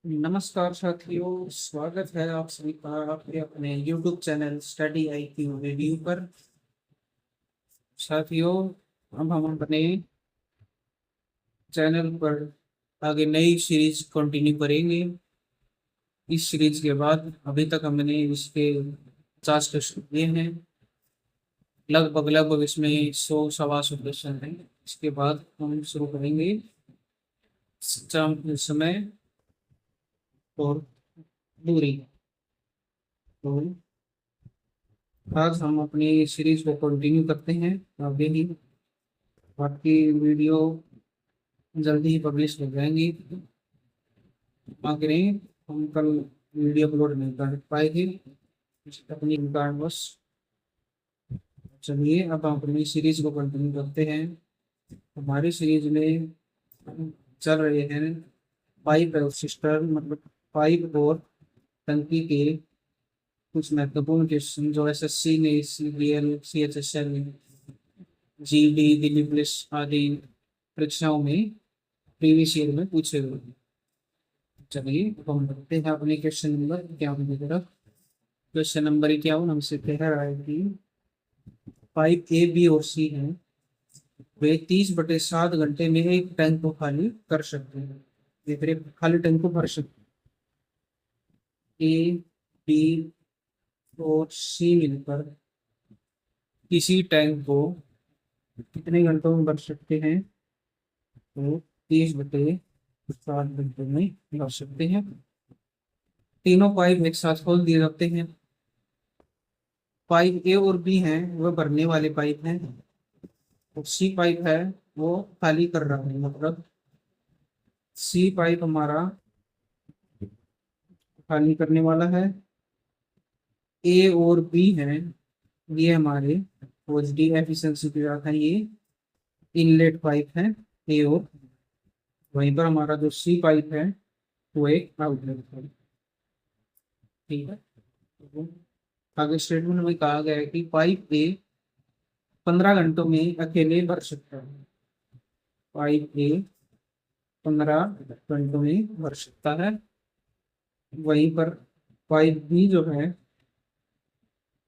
नमस्कार साथियों, स्वागत है आप सभी का आपके अपने YouTube channel study IQ review पर। साथियों, अब हम अपने चैनल पर आगे नई सीरीज कंटिन्यू करेंगे। इस सीरीज के बाद अभी तक हमने इसके 50 क्वेश्चन दिए हैं। लगभग इसमें 100 सवा 100 क्वेश्चन हैं। इसके बाद हम शुरू करेंगे समय और दूरी। तो आज हम अपनी सीरीज को कंटिन्यू करते हैं आगे ही। आपकी वीडियो जल्दी ही पब्लिश हो जाएंगी। आगे हम कल वीडियो अपलोड नहीं कर पाए थे, इस तकनीक कारणवश। चलिए अब हम अपनी सीरीज को कंटिन्यू करते हैं। हमारी सीरीज में हम चल रहे हैं पाइप और सिस्टम, मतलब पाइप और टंकी के कुछ महत्वपूर्ण क्वेश्चन जो SSC ने CGL CHSL GD Delhi police आदि परीक्षाओं में प्रीवियस ईयर में पूछे हुए हैं। चलिए अब हम बढ़ते हैं अपने क्वेश्चन नंबर 51 की तरफ। क्वेश्चन नंबर 51 हमसे कह रहा है कि पाइप A B और C हैं, वे 30/7 घंटे में एक टैंक को खाली कर सकते हैं। ये फिर एक खाली टैंक को भर सकते हैं। A B और C मिलकर किसी टैंक को कितने घंटों में भर सकते हैं? तो 30/7 घंटे में भर सकते हैं। तीनों पाइप एक साथ खोल दिए जाते हैं। पाइप A और B हैं, वह भरने वाले पाइप हैं, और C पाइप है वो खाली कर रहा है। मतलब C पाइप हमारा खाली करने वाला है। A और B हैं, ये हमारे पॉजिटिव एफिशिएंसी के साथ हैं। ये इनलेट पाइप है A और, वहीं पर हमारा जो C पाइप है वो एक आउटलेट है। ठीक है। तो आगे स्टेटमेंट में कहा गया है कि पाइप A 15 घंटों में अकेले भर सकता है। पाइप A 15 घंटों में भर सकता है। वहीं पर पाइप B जो है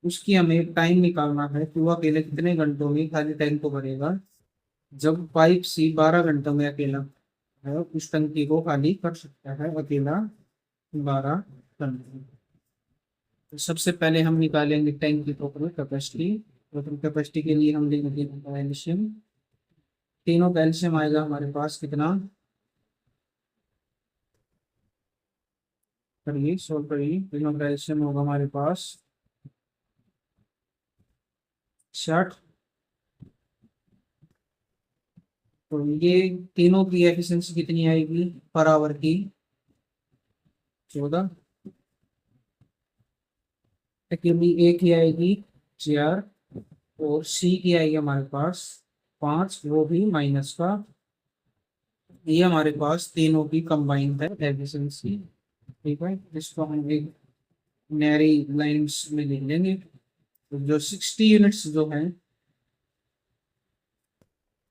उसकी हमें टाइम निकालना है कि वो अकेले कितने घंटों में खाली टैंक को भरेगा। जब पाइप C 12 घंटों में अकेला है उस टंकी को खाली कर सकता है अकेला 12 घंटे। तो सबसे पहले हम निकालेंगे टैंक की टोटल कैपेसिटी। टोटल कैपेसिटी के लिए हम लेंगे कैल्शियम। तीनों कैल्शियम आएगा हमारे पास कितना, करिए सोल्व करिए। तीनों कैल्शियम होगा हमारे पास 60। तो ये तीनों की एफिशिएंसी कितनी आएगी पर आवर की? 14। एक्चुअली ए की आएगी 4, और C की आएगी हमारे पास 5, वो भी माइनस का। ये हमारे पास तीनों की कंबाइंड है एफिशिएंसी। ठीक है, इसको हम एक नैरी लाइंस में लिख लेंगे। तो जो 60 यूनिट्स जो है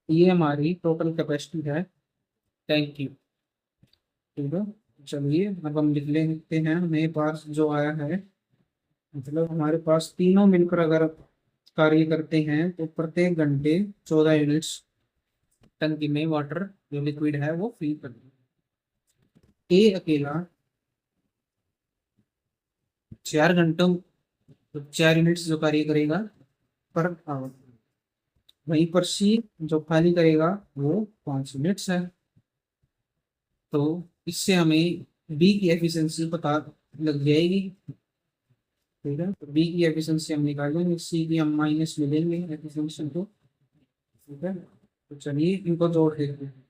ये हमारी टोटल कैपेसिटी है टैंक की। ठीक है, चलिए अब हम लिख लेते हैं। हमेरे पास जो आया है, मतलब हमारे पास तीनों मिलकर अगर कार्य करते हैं तो प्रत्येक घंटे 14 यूनिट्स टंकी में वाटर जो लिक्विड है वो फिल करते हैं। ए अकेला 4 घंटों, तो 4 यूनिट्स जो कार्य करेगा पर आवर। वहीं पर C जो खाली करेगा वो 5 यूनिट्स है। तो इससे हमें B की एफिशिएंसी पता लग जाएगी। ठीक है, तो B की एफिशिएंसी हम निकालेंगे, C की हम माइनस में लेंगे एफिशिएंसी को। ठीक है, तो चलिए इनको जोड़ देते हैं।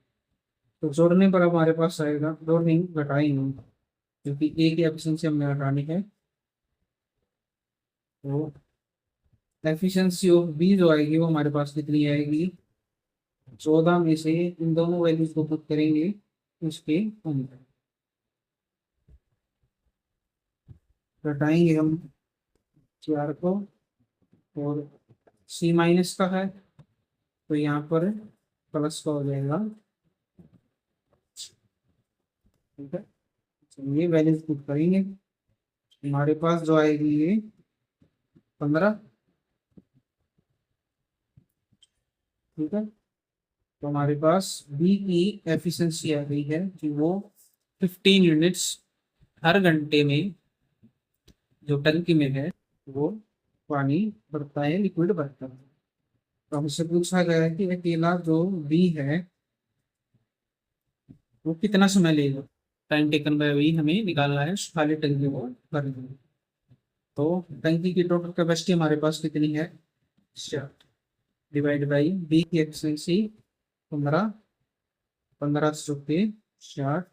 तो जोड़ने पर हमारे पास आएगा, जोड़ने घटाएंगे क्योंकि A की एफिशिएंसी हमें घटानी है। तो एफिशिएंसी ऑफ B जो आएगी वो हमारे पास कितनी आएगी? 14 में से इन दोनों वैल्यूज को पुट करेंगे उसके अंदर, घटाएंगे हम 4 को, और C माइनस का है तो यहाँ पर प्लस का हो जाएगा। ठीक है, चलिए वैल्यूज पुट करेंगे। हमारे पास जो आएगी ये 15। ठीक है, तो हमारे पास बी की एफिशिएंसी आ गई है कि वो 15 यूनिट्स हर घंटे में जो टंकी में है वो पानी भरता है, लिक्विड भरता है। तो हमसे पूछा गया है कि अकेला जो बी है वो कितना समय लेगा। टाइम टेकन बाय बी हमें निकालना है खाली टंकी को भरने में। तो टंकी की टोटल कैपेसिटी हमारे पास कितनी है, डिवाइड बाई बी की एफिशिएंसी 15, 15 चौके 60,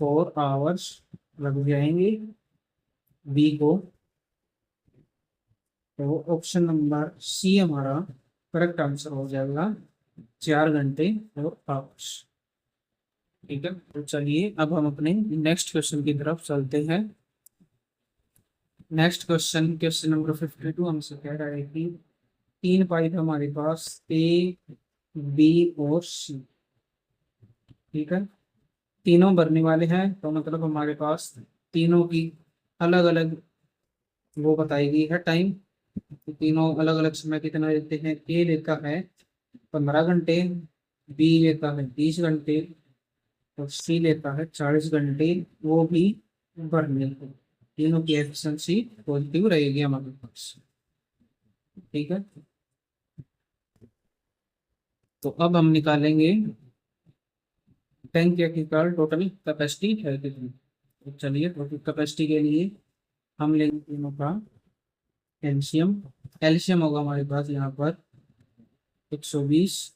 4 आवर्स लग जाएंगे बी को। तो ऑप्शन नंबर सी हमारा करेक्ट आंसर हो जाएगा, 4 घंटे और आवर्स। ठीक है, तो चलिए अब हम अपने नेक्स्ट क्वेश्चन की तरफ चलते हैं। नेक्स्ट क्वेश्चन, क्वेश्चन नंबर 52 हमसे कह रहा है कि 3 पाइप हमारे पास ए, बी और सी। ठीक है, तीनों भरने वाले हैं, तो मतलब हमारे पास तीनों की अलग अलग वो बताई गई है टाइम। तो तीनों अलग अलग समय कितना लेते हैं। ए लेता है 15 घंटे, बी लेता है 20 घंटे और सी लेता है 40 घंटे, वो भी भरने को। तीनों की एफिशिएंसी पॉजिटिव रहेगी हमारे पास। ठीक है, तो अब हम निकालेंगे टैंक की टोटल कैपेसिटी है कितनी। तो चलिए टोटल कैपेसिटी के लिए हम लेंगे तीनों का एलसीएम। एलसीएम होगा हमारे पास यहाँ पर 120,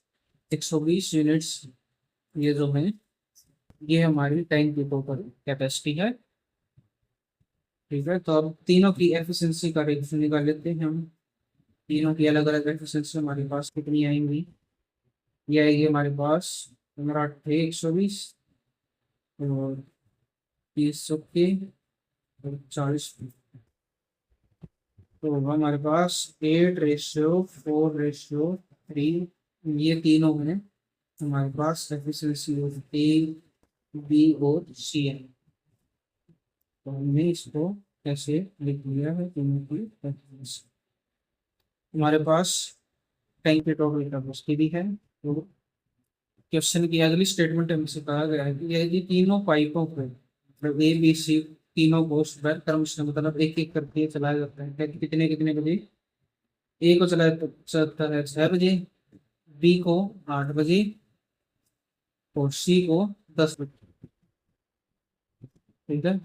120 यूनिट्स। ये जो है ये हमारी टैंक की टोटल कैपेसिटी है। ठीक है, तो अब तीनों की एफिशिएंसी का रेट निकाल लेते हैं हम। तीनों की अलग अलग एफिशिएंसी हमारे पास कितनी आएंगी। ये आएगी हमारे पास 15 × 120 और 30 और 40। तो होगा हमारे पास 8:4:3। ये तीनों हैं हमारे पास एफिशिएंसी ऑफ ए, बी और सी है। तो हमने इसको कैसे लिख लिया है तीनों की efficiency। हमारे पास टैंक की टोटल कैपेसिटी भी है। तो क्वेश्चन की अगली स्टेटमेंट हमसे कहा गया है कि यदि तीनों पाइपों को मतलब ए बी सी तीनों को क्रम से मतलब एक एक करके चलाया जाता है, कितने कितने बजे। ए को चलाया जाता है 6 बजे, बी को 8 बजे और सी को 10 बजे। ठीक है,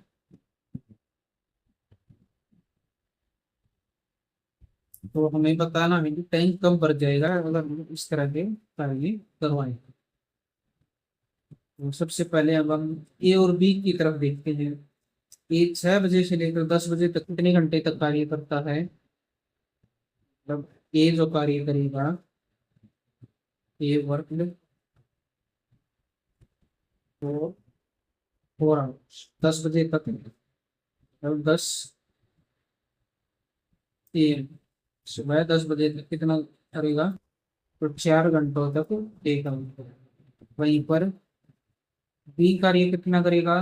तो हमें बताना है कि टैंक कब भर जाएगा अगर हम इस तरह के कार्य करवाएं। तो सबसे पहले अब हम ए और बी की तरफ देखते हैं। ए 6 बजे से लेकर 10 बजे तक कितने घंटे तक कार्य करता है। मतलब ए जो कार्य करेगा, ए वर्क तो 4 आवर्स 10 बजे तक, मतलब 10 AM, सुबह 10 बजे तक कितना करेगा, तो 4 घंटों तक ए काम करेगा। वहीं पर बी कार्य कितना करेगा,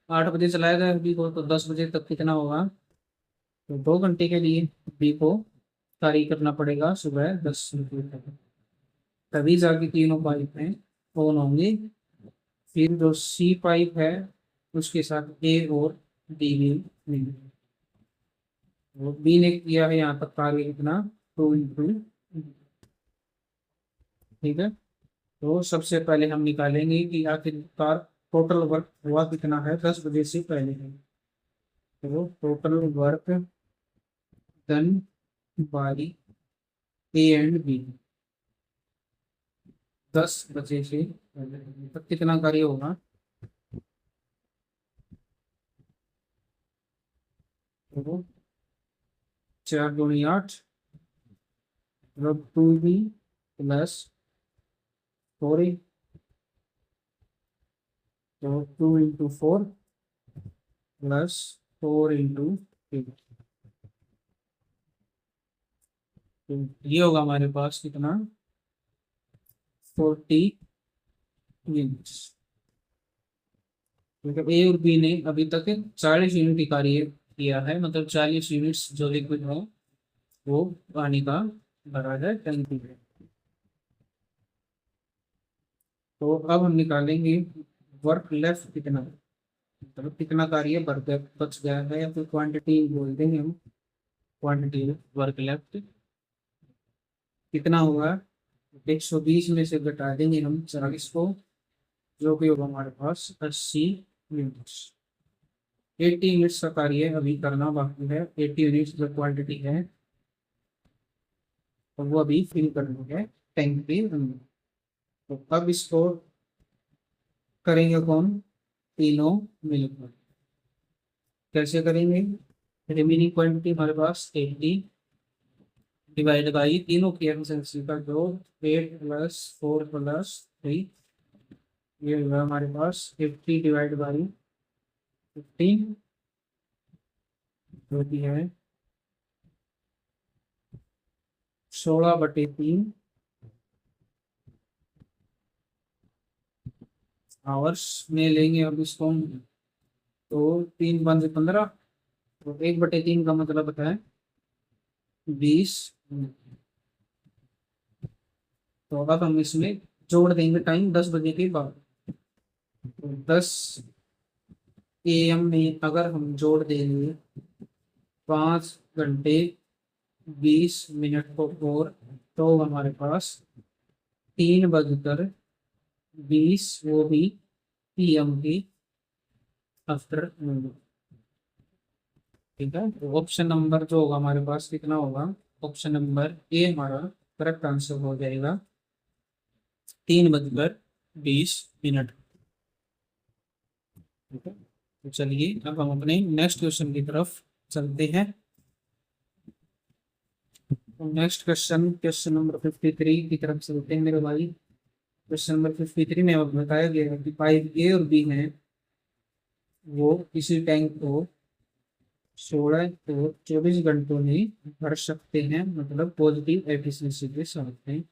8 बजे चलाएगा बी को, तो 10 बजे तक कितना होगा, तो 2 घंटे के लिए बी को कार्य करना पड़ेगा सुबह 10 बजे तक। तभी जाके तीनों पाइप में ऑन होंगे। फिर जो सी पाइप है उसके साथ ए और डी भी मिलेंगे। वो बी ने किया है यहाँ तक कार्य कितना, 2 × ठीक है, तो सबसे पहले हम निकालेंगे कि आखिरकार टोटल वर्क हुआ कितना है 10 बजे से पहले है। तो total work done by A and B 10 बजे से पहले तक कितना कार्य होगा। तो 4 × 8 मतलब 2B प्लस 4A, तो 2 × 4 प्लस 4 × 8। तो ये होगा हमारे पास कितना, 40 यूनिट्स। मतलब ए और बी ने अभी तक 40 यूनिट ही कार्य किया है, मतलब 40 यूनिट्स जो लिक्विड है वो पानी का भरा है टंकी में। तो अब हम निकालेंगे वर्क लेफ्ट कितना, मतलब कितना कार्य बच गया है, या फिर क्वांटिटी बोल देंगे हम, क्वांटिटी वर्क लेफ्ट कितना होगा। 120 में से घटा देंगे हम 40 को, जो कि होगा हमारे पास 80 यूनिट्स। 80 यूनिट्स का कार्य अभी करना बाकी है। 80 यूनिट्स जो क्वांटिटी है तो वो अभी फिल करनी है टैंक के अंदर। तो अब इसको करेंगे कौन, तीनों मिलकर। कैसे करेंगे, रिमेनिंग क्वांटिटी हमारे पास 80 डिवाइड बाई तीनों की एफिशिएंसी का जो 8+4+3, ये होगा हमारे पास 50 डिवाइड बाई 15, जो कि है 16/3 आवर्स में लेंगे अब इसको। तो 3×5 = 15, तो 1/3 का मतलब है 20। तो अब हम इसमें जोड़ देंगे टाइम 10 बजे के बाद। तो 10 AM में अगर हम जोड़ देंगे 5 घंटे 20 मिनट को और, तो हमारे पास 3:20, वो भी PM की आफ्टरनून। ठीक है, तो ऑप्शन नंबर जो होगा हमारे पास कितना होगा, ऑप्शन नंबर ए हमारा करेक्ट आंसर हो जाएगा 3:20। ठीक है, तो चलिए अब हम अपने नेक्स्ट क्वेश्चन की तरफ चलते हैं। नेक्स्ट क्वेश्चन, क्वेश्चन नंबर 53 की तरफ चलते हैं मेरे भाई। क्वेश्चन नंबर 53 में अब बताया गया है कि पाइप ए और बी हैं, वो किसी टैंक को 16 और 24 घंटों में भर सकते हैं, मतलब पॉजिटिव एफिशिएंसी के साथ में।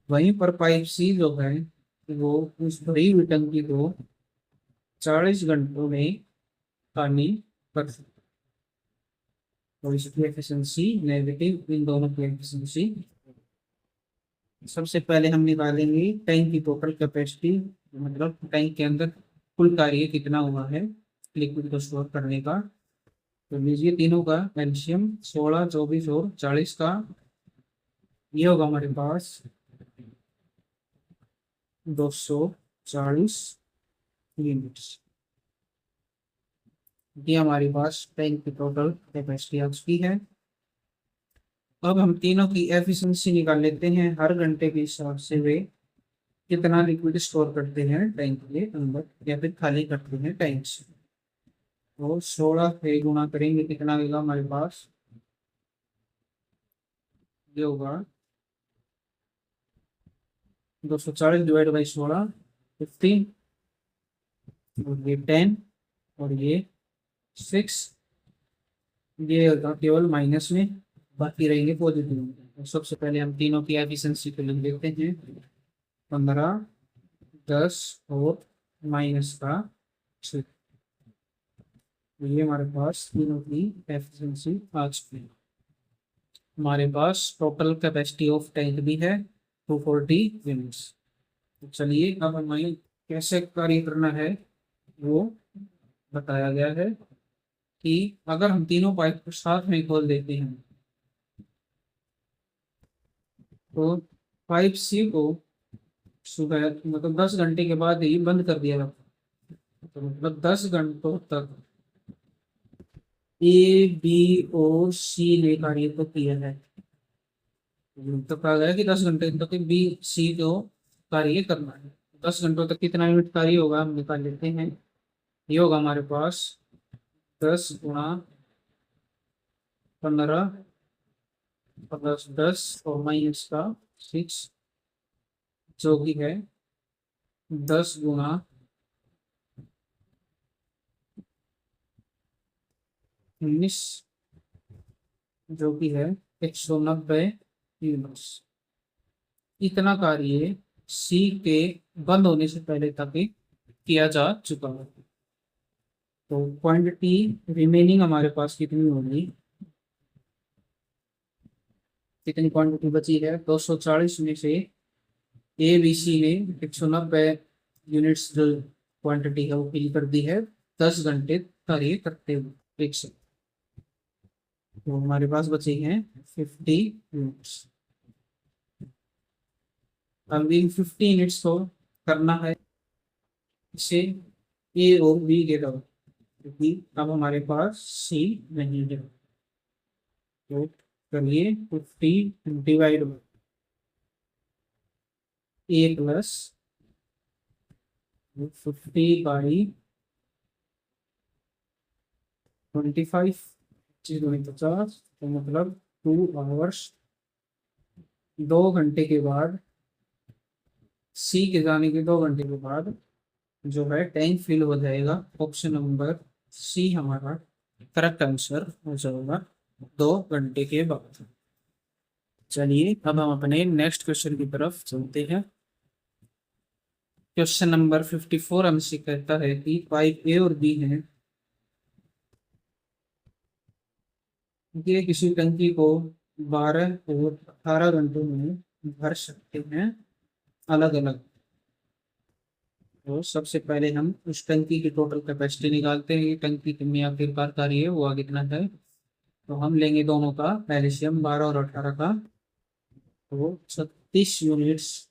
वहीं पर पाइप सी जो है वो उस भरी हुई टंकी को 40 घंटों में पानी भर सकते हैं। तो इसकी एफिशिएंसी नेगेटिव, इन दोनों की एफिशिएंसी। सबसे पहले हम निकालेंगे टैंक की टोटल कैपेसिटी, मतलब टैंक के अंदर कुल कार्य कितना हुआ है लिक्विड को स्टोर करने का। तो लीजिए तीनों का एलसीएम 16, 24 और 40 का, ये होगा हमारे पास 240 यूनिट्स। ये हमारे पास टैंक की टोटल कैपेसिटी आ चुकी है। अब हम तीनों की एफिशिएंसी निकाल लेते हैं, हर घंटे के हिसाब से वे कितना लिक्विड स्टोर करते हैं टैंक के अंदर या फिर खाली करते हैं टैंक से। तो 16 से गुणा करेंगे कितना आएगा हमारे पास, ये होगा 240 डिवाइड बाई 16, 15, और ये 10, और ये 6। ये होगा केवल माइनस में, बाकी रहेंगे पॉजिटिव में। तो सबसे पहले हम तीनों की एफिशिएंसी को लिख देते हैं, 15, 10 और माइनस का 6। तो ये हमारे पास तीनों की एफिशिएंसी आ चुकी है। हमारे पास टोटल कैपेसिटी ऑफ टैंक भी है 240 यूनिट्स। तो चलिए अब हमें कैसे कार्य करना है वो बताया गया है कि अगर हम तीनों पाइप को साथ में खोल देते हैं तो पाइप सी को सुबह मतलब 10 घंटे के बाद ही बंद कर दिया जाता है। तो मतलब 10 घंटों तक A B O C ने कार्य को किया है। तो कहा गया कि 10 घंटे तक B C को कार्य करना है। 10 घंटों तक कितना यूनिट कार्य होगा हम निकाल लेते हैं। ये होगा हमारे पास 10 × 15 प्लस 10 और माइनस का 6, जो कि है 10 × 19, जो कि है 190 यूनिट्स। इतना कार्य सी के बंद होने से पहले तक ही किया जा चुका है। तो क्वांटिटी रिमेनिंग हमारे पास कितनी होगी, कितनी क्वांटिटी बची है, 240 में से ए बी सी ने 190 यूनिट्स जो क्वांटिटी है वो फिल कर दी है 10 घंटे कार्य करते हुए एक से। तो हमारे पास बचे हैं 50 यूनिट्स। अब इन 50 यूनिट्स को करना है इसे ए और बी के दो, क्योंकि अब हमारे पास सी नहीं है। तो करिए 50 डिवाइड ए प्लस 50/25, 50, तो मतलब 2 आवर्स। 2 घंटे के बाद, सी के जाने के 2 घंटे के बाद जो है टैंक फिल हो जाएगा। ऑप्शन नंबर सी हमारा करेक्ट आंसर हो जाएगा 2 घंटे के बाद। चलिए अब हम अपने नेक्स्ट क्वेश्चन की तरफ चलते हैं। क्वेश्चन नंबर 54 हमसे कहता है कि पाइप ए और बी है, ये किसी टंकी को 12 और 18 घंटों में भर सकते हैं अलग अलग। तो सबसे पहले हम उस टंकी की टोटल कैपेसिटी निकालते हैं, ये टंकी कितनी आखिरकार कार्य है वो कितना है। तो हम लेंगे दोनों का, पहले से हम 12 और 18 का, तो 36 यूनिट्स।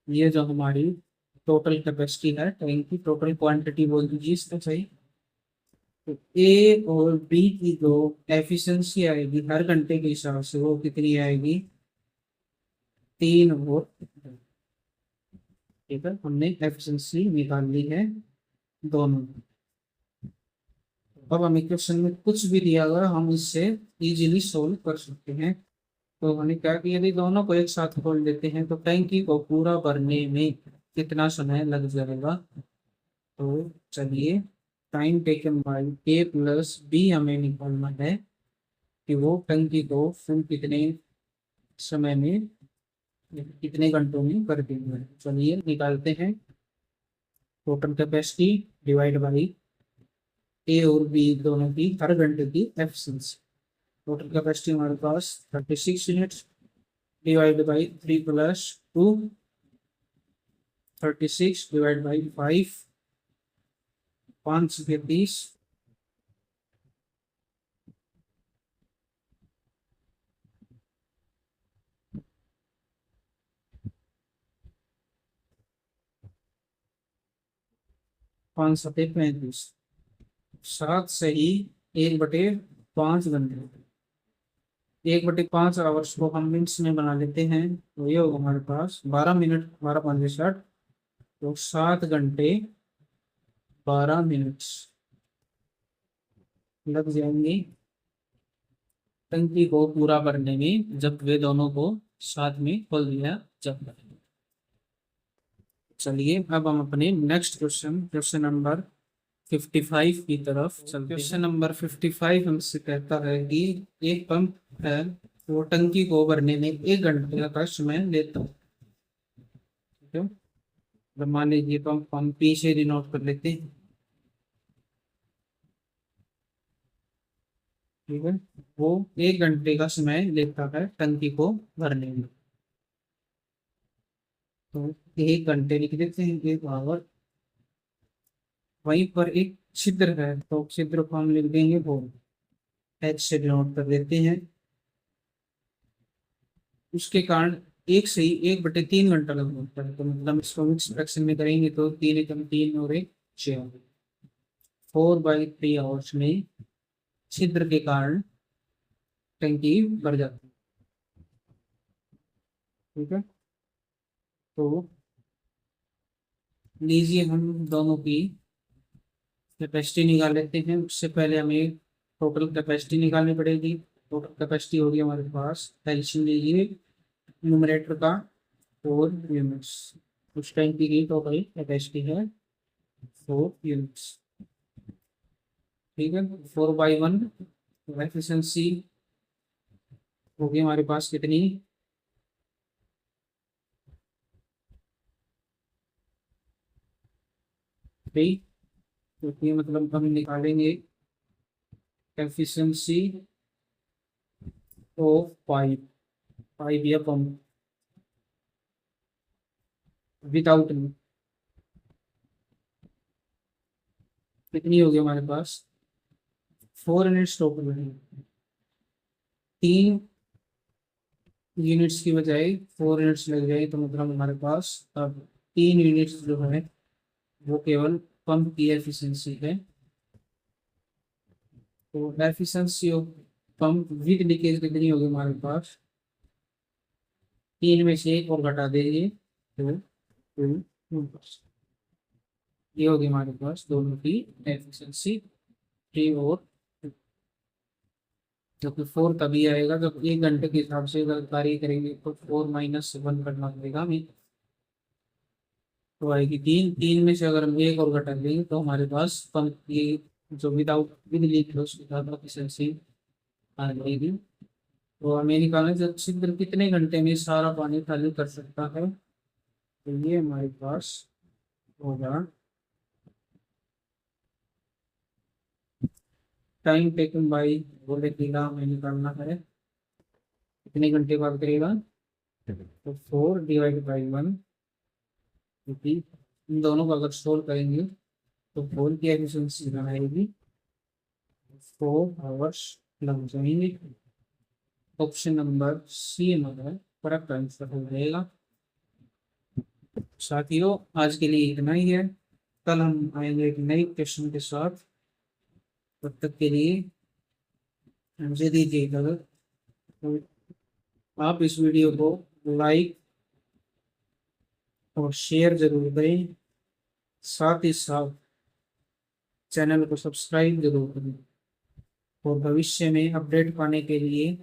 ये जो हमारी टोटल कैपेसिटी है, टैंक की टोटल क्वांटिटी बोल दीजिए इसका सही। तो ए और बी की जो एफिशिएंसी आएगी हर घंटे के हिसाब से वो कितनी आएगी, 3 और, ठीक है, हमने एफिशिएंसी निकाल ली है दोनों। अब हमें क्वेश्चन में कुछ भी दिया हुआ हम इससे इजीली सोल्व कर सकते हैं। तो हमने क्या किया, यदि दोनों को एक साथ खोल देते हैं तो टैंकी को पूरा भरने में कितना समय लग जाएगा। तो चलिए, time taken by A plus B हमें निकालना है कि वो टंकी को फुल कितने समय में, कितने घंटों में कर देंगे। चलिए निकालते हैं। टोटल कैपेसिटी डिवाइड बाई ए और बी दोनों की हर घंटे की एफिशिएंसी। टोटल कैपेसिटी हमारे पास 36 units divide by 3 + 2, 36 divide by 5, 5 से 30, 5 सते 35, 7 से ही 1/5 घंटे, 1/5 आवर्स को हम मिनट्स में बना लेते हैं। तो ये होगा हमारे पास 12 मिनट, 12×5 = 60, तो 7 घंटे 12 मिनट्स लग जाएंगे टंकी को पूरा करने में, जब वे दोनों को साथ में खोल दिया जाता है। चलिए अब हम अपने नेक्स्ट क्वेश्चन, क्वेश्चन नंबर 55 की तरफ चलते हैं। क्वेश्चन नंबर 55 हमसे कहता है कि एक पंप है, वो टंकी को भरने में 1 घंटे का समय लेता है। ठीक है, तो मान लीजिए पंप हम पी से डिनोट कर लेते हैं। ठीक है, वो 1 घंटे का समय लेता है टंकी को भरने में। तो 1 घंटे लिख देते हैं, 1 आवर। वहीं पर एक छिद्र है, तो छिद्र को हम लिख देंगे वो, एच से डिनोट कर देते हैं। उसके कारण 1 से ही 1/3 घंटा लग जाता है। तो मतलब इसको मिक्स फ्रैक्शन में करेंगे तो 3 × 3 और 1 6, 4/3 आवर्स में छिद्र के कारण टंकी भर जाती है। ठीक है, तो लीजिए हम दोनों की कैपेसिटी निकाल लेते हैं। उससे पहले हमें टोटल कैपेसिटी निकालनी पड़ेगी। टोटल कैपेसिटी होगी हमारे पास, एलसीएम लीजिए न्यूमरेटर का 4 यूनिट्स। उस टैंकी की टोटल कैपेसिटी है 4 यूनिट्स। ठीक है, 4/1 एफिशिएंसी होगी हमारे पास कितनी, 3। तो ये मतलब हम निकालेंगे एफिशिएंसी ऑफ पाइप, पाइप या पंप विदाउट में कितनी होगी हमारे पास 4 यूनिट स्टॉक में, 3 यूनिट्स की बजाय 4 यूनिट्स लग जाए, तो मतलब हमारे पास अब 3 यूनिट्स जो है वो केवल पंप की एफिशिएंसी है। तो efficiency of pump with leakage कितनी होगी हमारे पास, 3 में से 1 और घटा देंगे तो 2%। ये होगी हमारे पास दोनों की एफिशिएंसी 3 और 2। क्योंकि 4 तभी आएगा जब 1 घंटे के हिसाब से अगर कार्य करेंगे तो 4 - 1 करना पड़ेगा हमें। तो आएगी 3 में से अगर हम 1 और घटा देंगे तो हमारे पास पंप की जो विदाउट विद लीक है उसकी ज़्यादा एफिशिएंसी आ जाएगी। तो हमें निकालना है जब छिद्र कितने घंटे में सारा पानी खाली कर सकता है, तो ये हमारे पास होगा टाइम टेकन बाई वोलेटिला हमें निकालना है कितने घंटे बाद करेगा, तो 4/1, क्योंकि इन दोनों को अगर सोल्व करेंगे तो 4 की एफिशिएंसी रहेगी 4 आवर्स लग जाएंगे। ऑप्शन नंबर सी हमारा करेक्ट आंसर हो जाएगा। साथियों आज के लिए इतना ही है, कल हम आएंगे एक नए क्वेश्चन के साथ। तब तक के लिए मुझे दीजिए इजाजत। तो आप इस वीडियो को लाइक और शेयर जरूर करें, साथ ही साथ चैनल को सब्सक्राइब जरूर करें और भविष्य में अपडेट पाने के लिए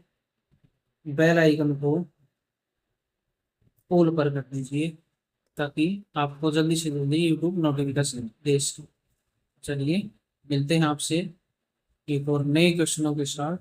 बेल आइकन को ऑल पर कर दीजिए ताकि आपको जल्दी से जल्दी यूट्यूब नोटिफिकेशन दे सके। चलिए मिलते हैं आपसे एक और नए क्वेश्चनों के साथ।